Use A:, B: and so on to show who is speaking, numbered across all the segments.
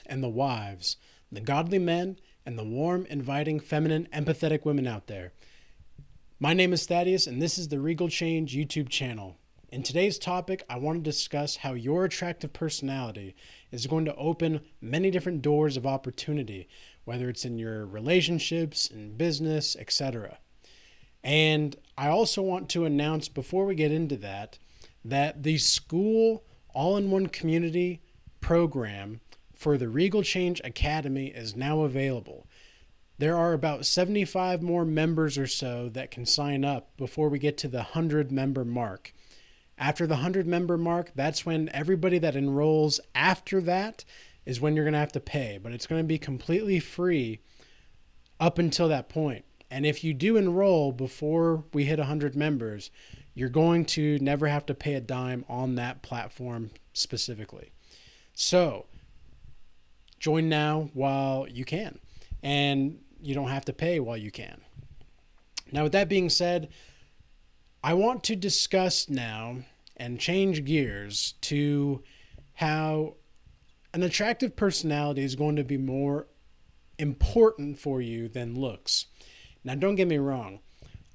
A: and the wives, the godly men, and the warm, inviting, feminine, empathetic women out there. My name is Thaddeus, and this is the Regal Change YouTube channel. In today's topic, I want to discuss how your attractive personality is going to open many different doors of opportunity, whether it's in your relationships, in business, etc. And I also want to announce before we get into that, that the school all-in-one community program for the Regal Change Academy is now available. There are about 75 more members or so that can sign up before we get to the 100 member mark. After the 100 member mark, that's when everybody that enrolls after that is when you're going to have to pay. But it's going to be completely free up until that point. And if you do enroll before we hit 100 members, you're going to never have to pay a dime on that platform specifically. So join now while you can, and you don't have to pay while you can. Now, with that being said, I want to discuss now and change gears to how an attractive personality is going to be more important for you than looks. Now, don't get me wrong.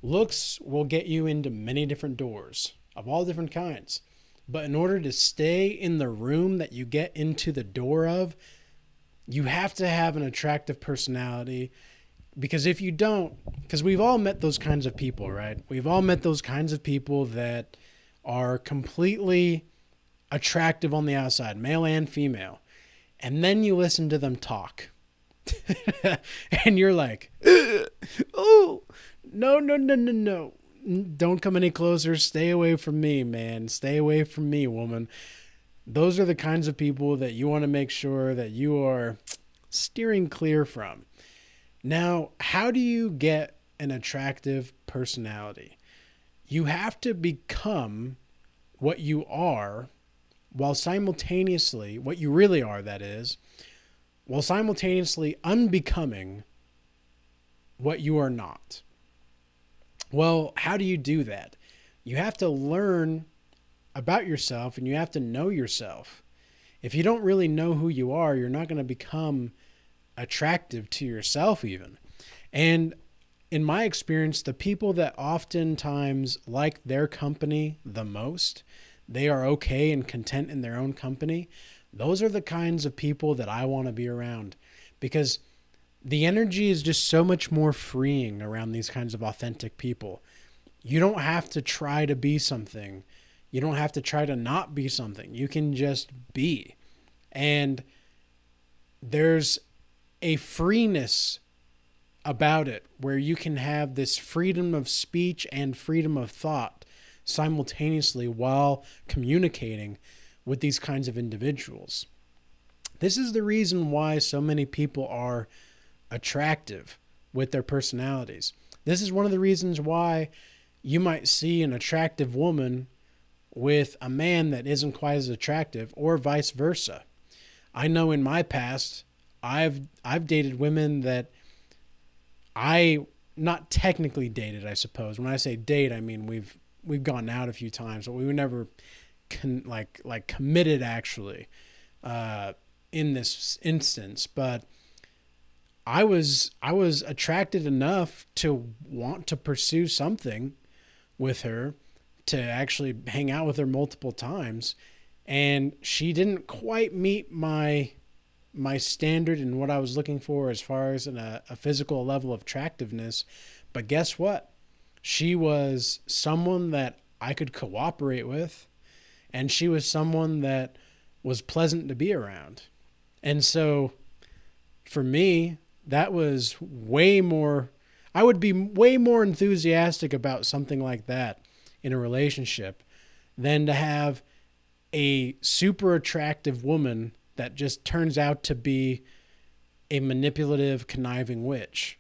A: Looks will get you into many different doors of all different kinds. But in order to stay in the room that you get into the door of, you have to have an attractive personality. Because if you don't, because we've all met those kinds of people, right? We've all met those kinds of people that are completely attractive on the outside, male and female. And then you listen to them talk. And you're like, oh, no. Don't come any closer. Stay away from me, man. Stay away from me, woman. Those are the kinds of people that you want to make sure that you are steering clear from. Now, how do you get an attractive personality? You have to become what you are while simultaneously, what you really are, that is, while simultaneously unbecoming what you are not. Well, how do you do that? You have to learn about yourself and you have to know yourself. If you don't really know who you are, you're not going to become attractive to yourself even. And in my experience, the people that oftentimes like their company the most, they are okay and content in their own company. Those are the kinds of people that I want to be around, because the energy is just so much more freeing around these kinds of authentic people. You don't have to try to be something. You don't have to try to not be something. You can just be. And there's a freeness about it where you can have this freedom of speech and freedom of thought simultaneously while communicating with these kinds of individuals. This is the reason why so many people are attractive with their personalities. This is one of the reasons why you might see an attractive woman with a man that isn't quite as attractive, or vice versa. I know in my past, I've dated women that I not technically dated, I suppose. When I say date, I mean we've gone out a few times, but we were never committed actually in this instance. But I was attracted enough to want to pursue something with her, to actually hang out with her multiple times, and she didn't quite meet my standard and what I was looking for as far as a physical level of attractiveness. But guess what? She was someone that I could cooperate with, and she was someone that was pleasant to be around. And so for me, that was way more, I would be way more enthusiastic about something like that in a relationship than to have a super attractive woman that just turns out to be a manipulative, conniving witch.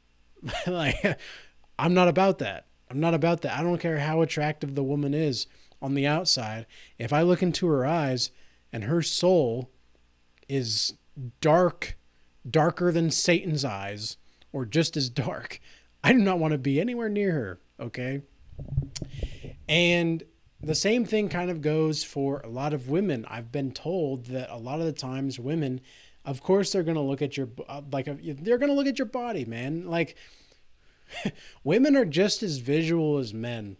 A: Like, I'm not about that. I don't care how attractive the woman is on the outside. If I look into her eyes and her soul is darker than Satan's eyes, or just as dark, I do not want to be anywhere near her. Okay. And the same thing kind of goes for a lot of women. I've been told that a lot of the times women Of course, they're going to look at they're going to look at your body, man. Like, women are just as visual as men.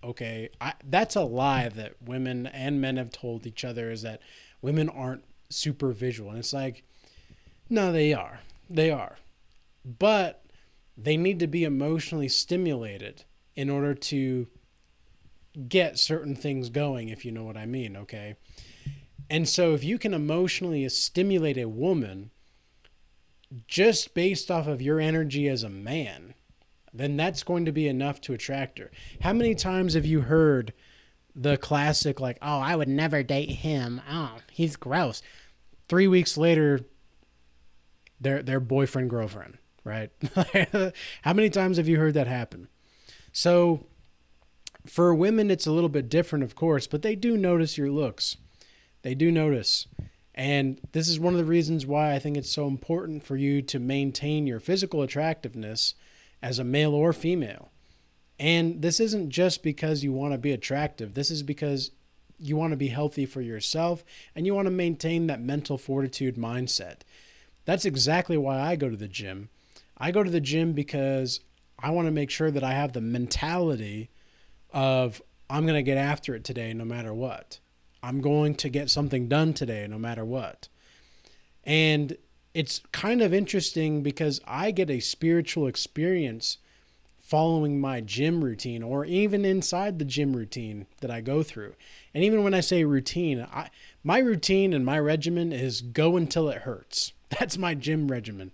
A: Okay. That's a lie that women and men have told each other, is that women aren't super visual. And it's like, no, they are. They are. But they need to be emotionally stimulated in order to get certain things going, if you know what I mean, okay? And so if you can emotionally stimulate a woman just based off of your energy as a man, then that's going to be enough to attract her. How many times have you heard the classic, like, oh, I would never date him. Oh, he's gross. 3 weeks later, they're boyfriend, girlfriend, right? How many times have you heard that happen? So for women, it's a little bit different, of course, but they do notice your looks. They do notice. And this is one of the reasons why I think it's so important for you to maintain your physical attractiveness as a male or female. And this isn't just because you want to be attractive. This is because you want to be healthy for yourself and you want to maintain that mental fortitude mindset. That's exactly why I go to the gym. I go to the gym because I want to make sure that I have the mentality of, I'm going to get after it today no matter what. I'm going to get something done today no matter what. And it's kind of interesting because I get a spiritual experience following my gym routine, or even inside the gym routine that I go through. And even when I say routine, my routine and my regimen is go until it hurts. That's my gym regimen.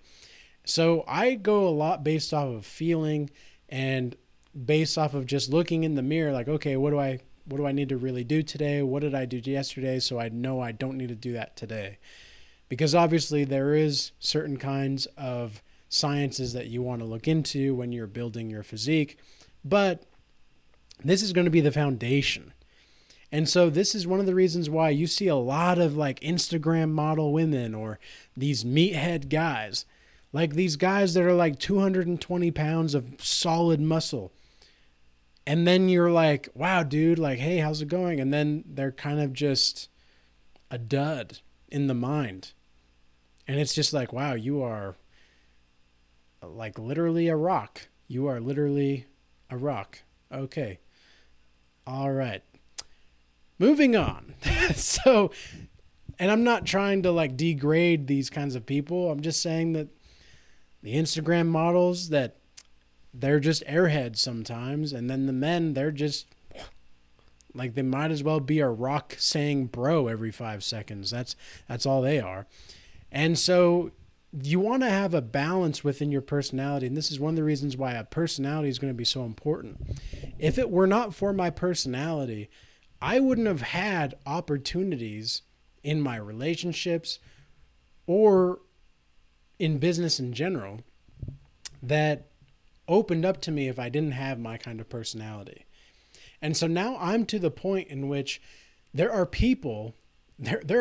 A: So I go a lot based off of feeling and based off of just looking in the mirror, like, okay, what do I need to really do today? What did I do yesterday? So I know I don't need to do that today. Because obviously there is certain kinds of sciences that you want to look into when you're building your physique, but this is going to be the foundation. And so this is one of the reasons why you see a lot of like Instagram model women or these meathead guys, like these guys that are like 220 pounds of solid muscle. And then you're like, wow, dude, like, hey, how's it going? And then they're kind of just a dud in the mind. And it's just like, wow, you are like literally a rock. You are literally a rock. Okay. All right. Moving on. So, and I'm not trying to like degrade these kinds of people. I'm just saying that the Instagram models, that they're just airheads sometimes. And then the men, they're just like, they might as well be a rock saying bro every 5 seconds. That's all they are. And so you want to have a balance within your personality. And this is one of the reasons why a personality is going to be so important. If it were not for my personality, I wouldn't have had opportunities in my relationships or in business in general that opened up to me if I didn't have my kind of personality. And so now I'm to the point in which there are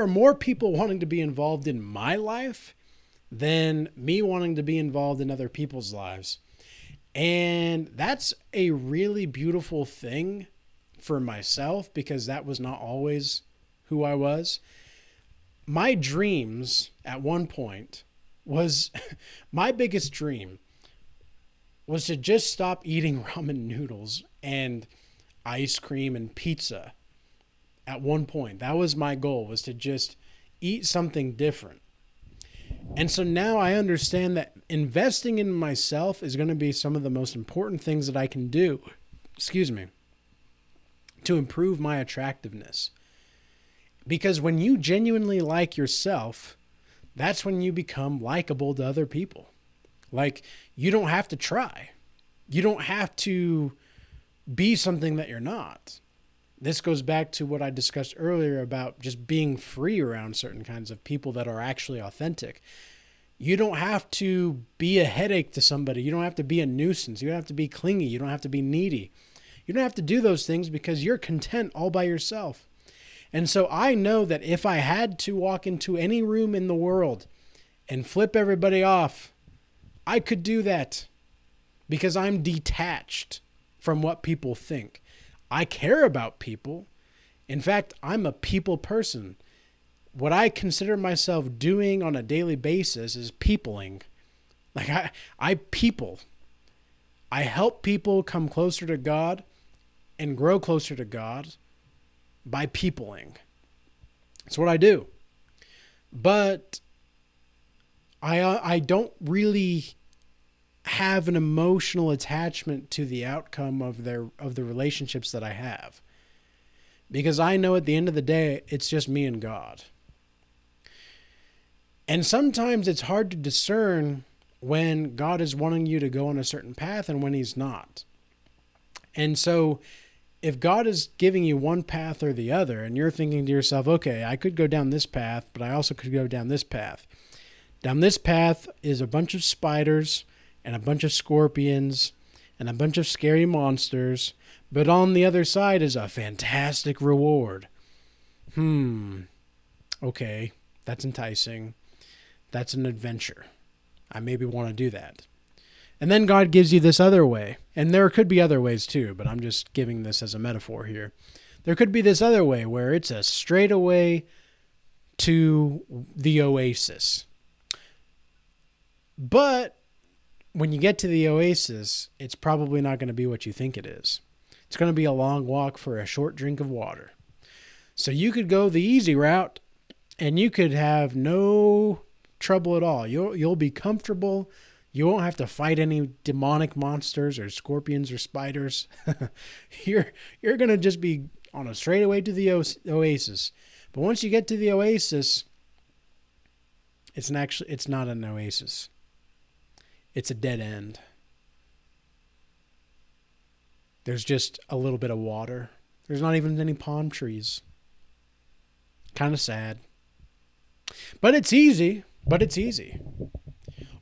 A: more people wanting to be involved in my life than me wanting to be involved in other people's lives. And that's a really beautiful thing for myself, because that was not always who I was. My dreams at one point was, my biggest dream was to just stop eating ramen noodles and ice cream and pizza. At one point, that was my goal, was to just eat something different. And so now I understand that investing in myself is going to be some of the most important things that I can do, to improve my attractiveness. Because when you genuinely like yourself, that's when you become likable to other people. Like, you don't have to try. You don't have to be something that you're not. This goes back to what I discussed earlier about just being free around certain kinds of people that are actually authentic. You don't have to be a headache to somebody. You don't have to be a nuisance. You don't have to be clingy. You don't have to be needy. You don't have to do those things because you're content all by yourself. And so I know that if I had to walk into any room in the world and flip everybody off, I could do that because I'm detached from what people think. I care about people. In fact, I'm a people person. what I consider myself doing on a daily basis is peopling. Like I people. I help people come closer to God and grow closer to God by peopling. That's what I do. But I don't really have an emotional attachment to the outcome of the relationships that I have. Because I know at the end of the day, it's just me and God. And sometimes it's hard to discern when God is wanting you to go on a certain path and when he's not. And so if God is giving you one path or the other, and you're thinking to yourself, okay, I could go down this path, but I also could go down this path. Down this path is a bunch of spiders and a bunch of scorpions and a bunch of scary monsters, but on the other side is a fantastic reward. Okay, that's enticing. That's an adventure. I maybe want to do that. And then God gives you this other way. And there could be other ways too, but I'm just giving this as a metaphor here. There could be this other way where it's a straightaway to the oasis. But when you get to the oasis, it's probably not going to be what you think it is. It's going to be a long walk for a short drink of water. So you could go the easy route and you could have no trouble at all. You'll be comfortable. You won't have to fight any demonic monsters or scorpions or spiders. You're going to just be on a straightaway to the oasis. But once you get to the oasis, it's not an oasis. It's a dead end. There's just a little bit of water. There's not even any palm trees. Kind of sad. But it's easy.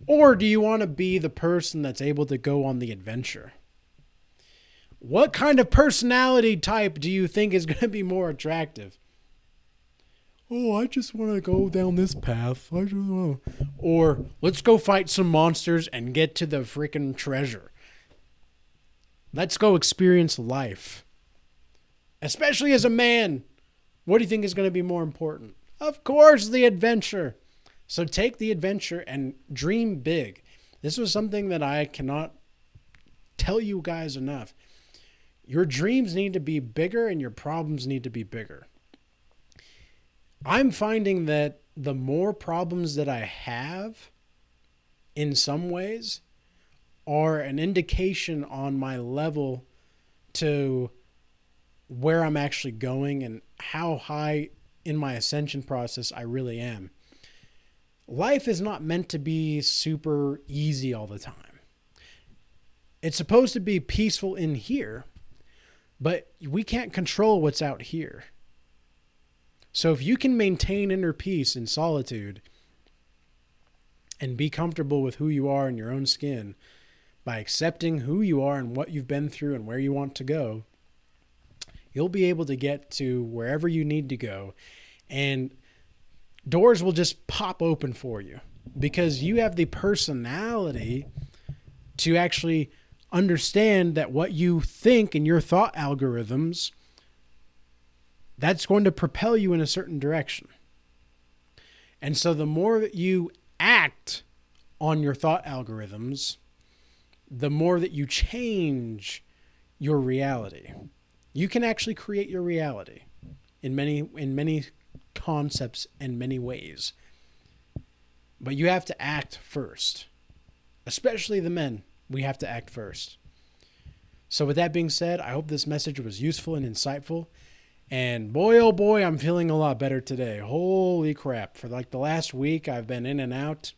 A: Or do you want to be the person that's able to go on the adventure? What kind of personality type do you think is going to be more attractive? Oh, I just want to go down this path. Or let's go fight some monsters and get to the freaking treasure. Let's go experience life. Especially as a man. What do you think is going to be more important? Of course, the adventure. So take the adventure and dream big. This was something that I cannot tell you guys enough. Your dreams need to be bigger and your problems need to be bigger. I'm finding that the more problems that I have, in some ways, are an indication on my level to where I'm actually going and how high in my ascension process I really am. Life is not meant to be super easy all the time. It's supposed to be peaceful in here, but we can't control what's out here. So if you can maintain inner peace in solitude and be comfortable with who you are in your own skin by accepting who you are and what you've been through and where you want to go, you'll be able to get to wherever you need to go. And doors will just pop open for you because you have the personality to actually understand that what you think and your thought algorithms, that's going to propel you in a certain direction. And so the more that you act on your thought algorithms, the more that you change your reality. You can actually create your reality in many concepts and many ways. But you have to act first. Especially the men, we have to act first. So with that being said, I hope this message was useful and insightful. And boy, oh boy, I'm feeling a lot better today. Holy crap. For like the last week, I've been in and out.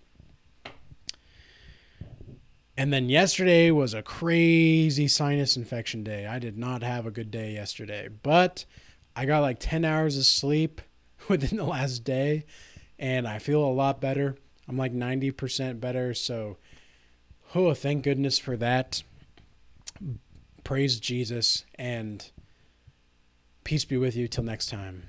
A: And then yesterday was a crazy sinus infection day. I did not have a good day yesterday. But I got like 10 hours of sleep within the last day. And I feel a lot better. I'm like 90% better. So, thank goodness for that. Praise Jesus. And peace be with you till next time.